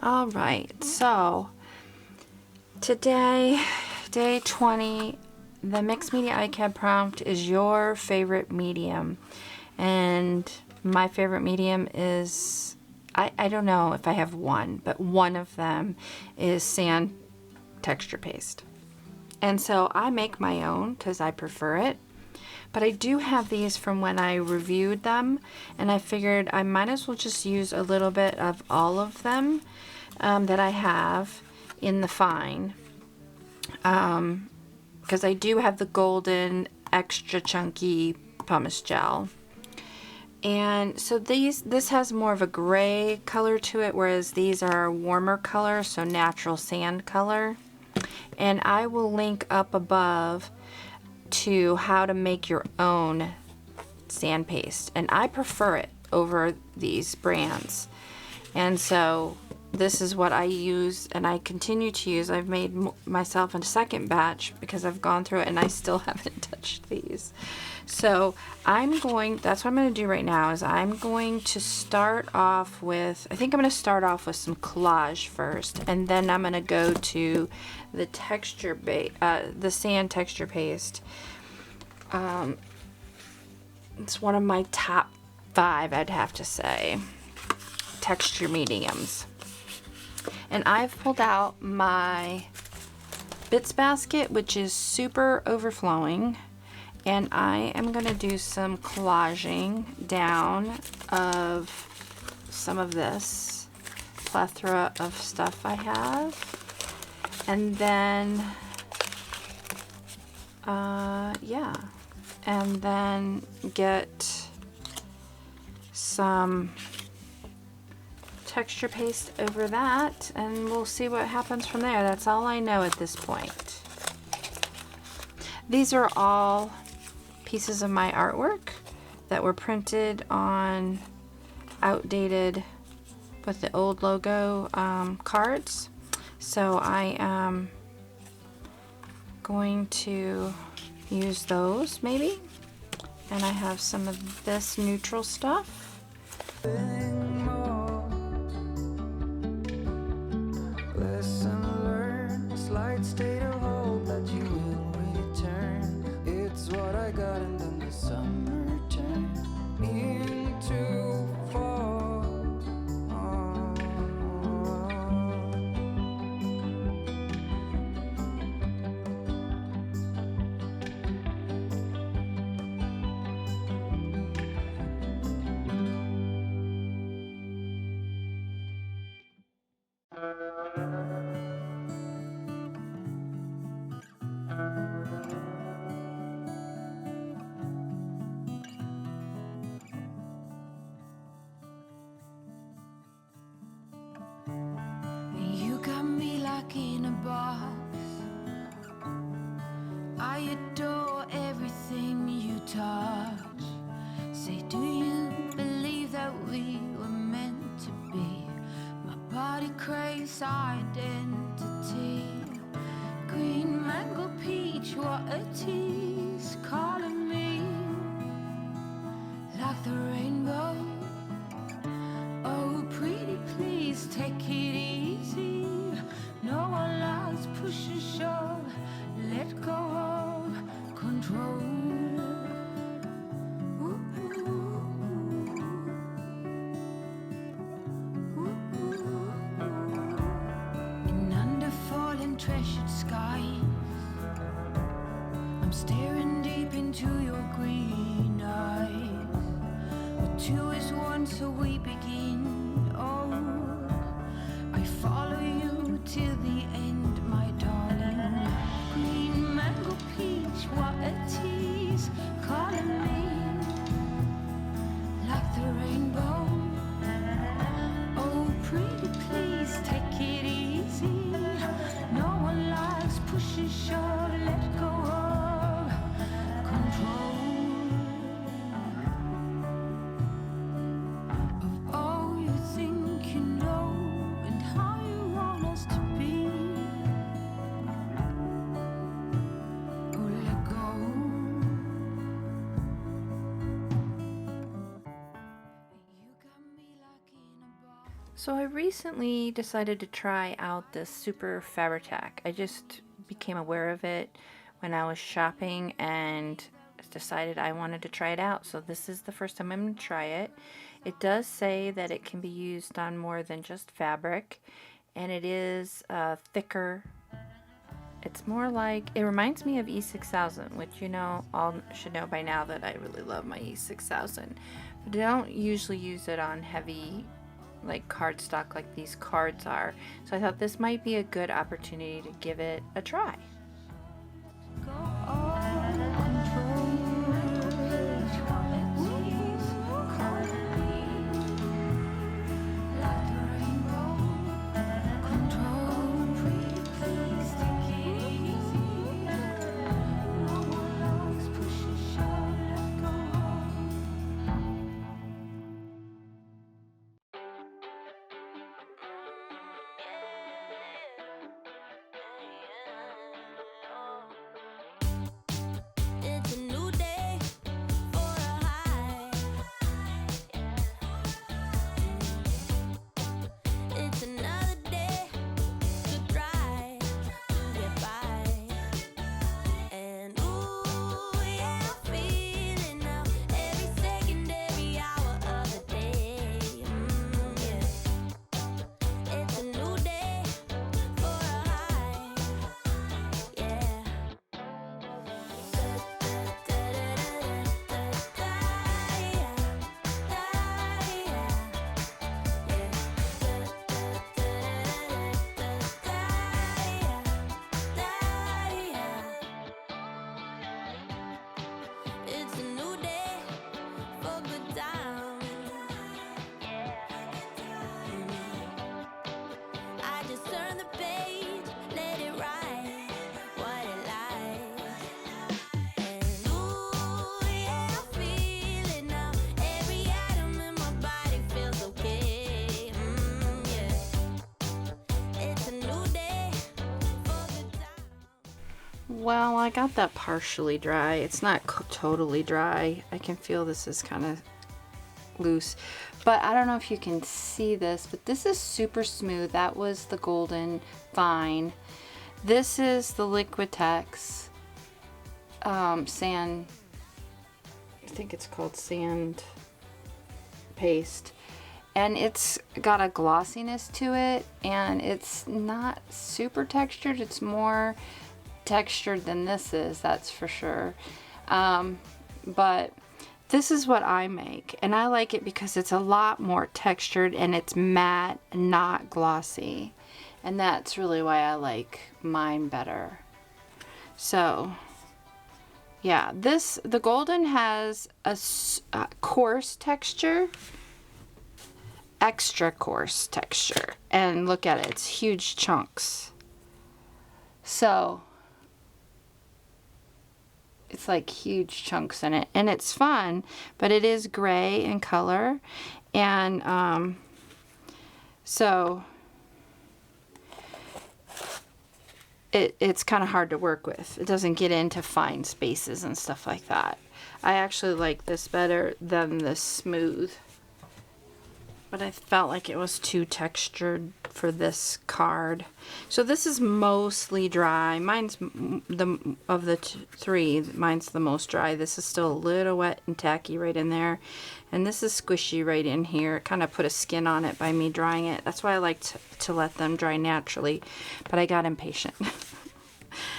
All right, so today, day 20, the Mixed Media ICAD prompt is your favorite medium. And my favorite medium is, I don't know if I have one, but one of them is sand texture paste. And so I make my own because I prefer it. But I do have these from when I reviewed them, and I figured I might as well just use a little bit of all of them that I have in the fine. Because I do have the golden extra chunky pumice gel. And so this has more of a gray color to it, whereas these are a warmer color, so natural sand color. And I will link up above to how to make your own sand paste, and I prefer it over these brands. And so this is what I use, and I continue to use. I've made myself a second batch because I've gone through it and I still haven't touched these. So that's what I'm going to do right now, is I'm going to start off with, I think I'm going to start off with some collage first, and then I'm going to go to the the sand texture paste. It's one of my top 5, I'd have to say, texture mediums. And I've pulled out my bits basket, which is super overflowing, and I am going to do some collaging down of some of this plethora of stuff I have. And then and then get some texture paste over that, and we'll see what happens from there. That's all I know at this point. These are all pieces of my artwork that were printed on outdated with the old logo cards. So I am going to use those maybe, and I have some of this neutral stuff. Lesson learned, slight state of hope that you will return. It's what I got, and then the summer turned into fall. You got me like in a box. I adore everything you touch. Say, do you believe that we were meant to be? My body craves identity. Green mango peach, what a tease. Calling me like the rainbow. Oh, pretty please, take it easy. No one likes push and shove. Let go of control. In under fallen treasured skies, I'm staring deep into your green eyes. But 2 is 1, so we begin. Oh, I follow you till the end, my darling. Green mango So I recently decided to try out this super Fabri-Tac. I just became aware of it when I was shopping and decided I wanted to try it out. So this is the first time I'm going to try it. It does say that it can be used on more than just fabric, and it is thicker. It's more like, it reminds me of E6000, which you know, all should know by now that I really love my E6000. But I don't usually use it on heavy like cardstock like these cards are. So I thought this might be a good opportunity to give it a try. Well, I got that partially dry. It's not totally dry. I can feel this is kind of loose, but I don't know if you can see this, but this is super smooth. That was the golden fine. This is the Liquitex sand, I think it's called sand paste, and it's got a glossiness to it, and it's not super textured. It's more textured than this is, that's for sure. But this is what I make, and I like it because it's a lot more textured and it's matte, not glossy, and that's really why I like mine better. So yeah, the golden has a coarse texture, extra coarse texture, and look at it, it's huge chunks. So it's like huge chunks in it, and it's fun, but it is gray in color, and so it's kind of hard to work with. It doesn't get into fine spaces and stuff like that. I actually like this better than the smooth, but I felt like it was too textured for this card. So this is mostly dry. Mine's of the three, mine's the most dry. This is still a little wet and tacky right in there, and this is squishy right in here. It kind of put a skin on it by me drying it. That's why I like to let them dry naturally, but I got impatient.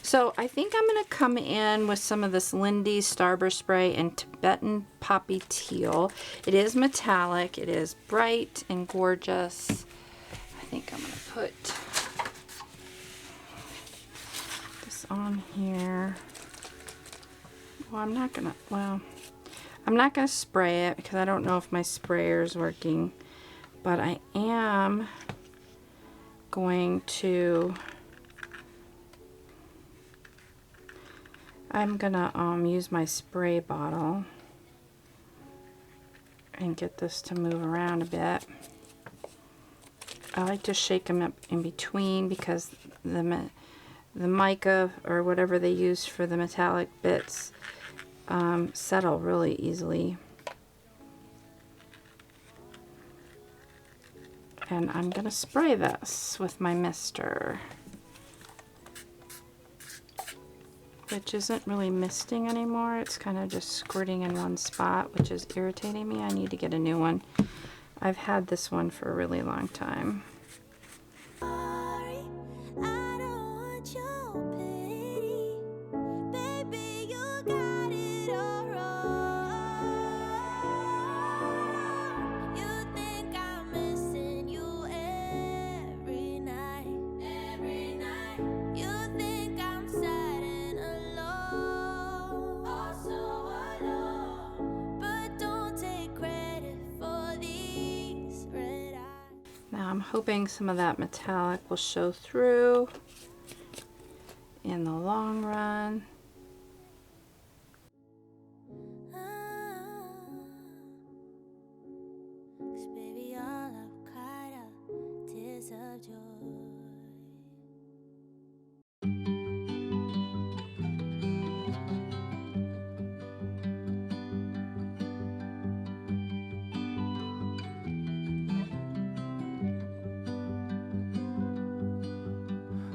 So I think I'm going to come in with some of this Lindy Starburst spray and Tibetan Poppy Teal. It is metallic. It is bright and gorgeous. I think I'm going to put this on here. Well, I'm not going to spray it because I don't know if my sprayer is working, but I am going to use my spray bottle and get this to move around a bit. I like to shake them up in between because the mica or whatever they use for the metallic bits settle really easily. And I'm gonna spray this with my mister, which isn't really misting anymore. It's kind of just squirting in one spot, which is irritating me. I need to get a new one. I've had this one for a really long time. Now I'm hoping some of that metallic will show through in the long run.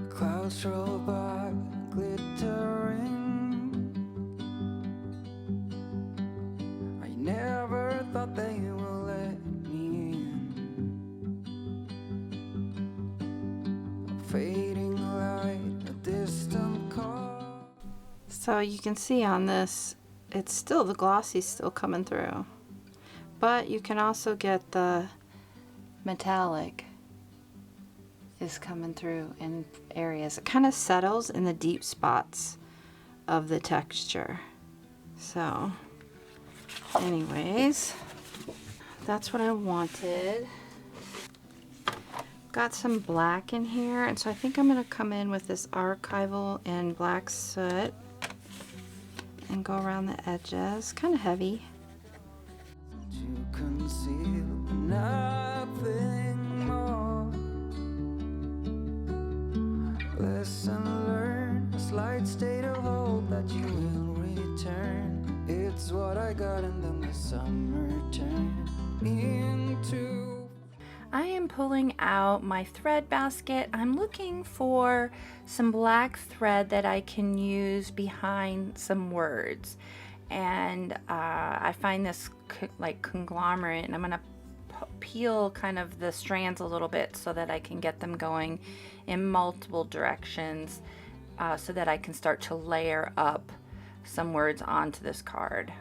Clouds roll by, glittering. I never thought they would let me in. A fading light, a distant call. So you can see on this, it's still, the glossy's still coming through. But you can also get the metallic is coming through in areas. It kind of settles in the deep spots of the texture. So anyways, that's what I wanted. Got some black in here, and so I think I'm going to come in with this Archival in black soot and go around the edges. Kind of heavy. You conceal nothing more. Lesson learned, a slight state of hope that you will return. It's what I got, and then the summer turned into. I am pulling out my thread basket. I'm looking for some black thread that I can use behind some words. And I find this like conglomerate, and I'm gonna peel kind of the strands a little bit so that I can get them going in multiple directions, so that I can start to layer up some words onto this card.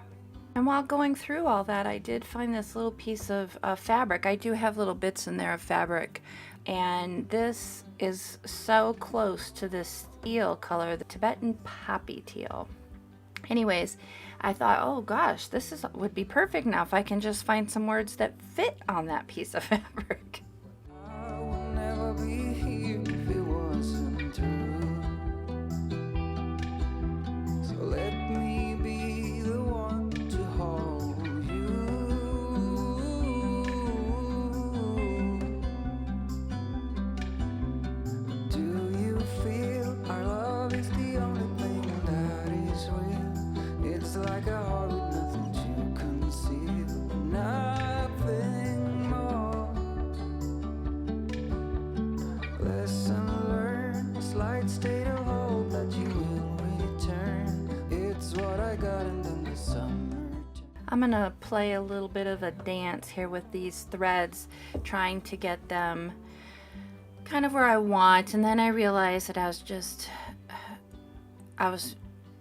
And while going through all that, I did find this little piece of fabric. I do have little bits in there of fabric, and this is so close to this teal color, the Tibetan poppy teal. Anyways, I thought, oh gosh, this would be perfect now if I can just find some words that fit on that piece of fabric. I would never be here if it wasn't true. So let me be the one to hold you. Do you feel our love is the only thing that is real? It's like a heart with nothing to conceal, nothing more. Lesson learned, a slight state of hope that you will return. It's what I got, and then the summer. I'm gonna play a little bit of a dance here with these threads, trying to get them kind of where I want, and then I realized that I was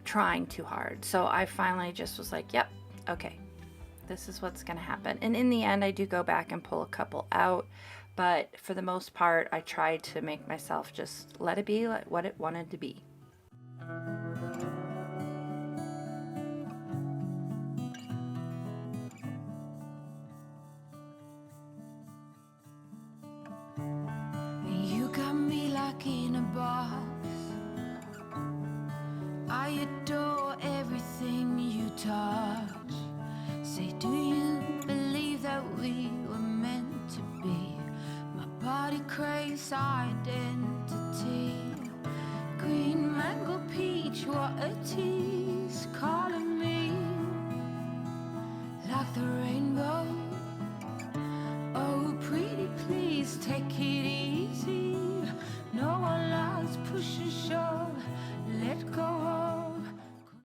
trying too hard. So I finally just was like, yep, okay, this is what's gonna happen. And in the end, I do go back and pull a couple out, but for the most part, I tried to make myself just let it be like what it wanted to be. You got me like in a box. I adore everything you touch. Say, do you believe that we were meant to be? My body craves identity. Green mango peach, what a tease. Calling me like the rainbow. Oh, pretty please. please take it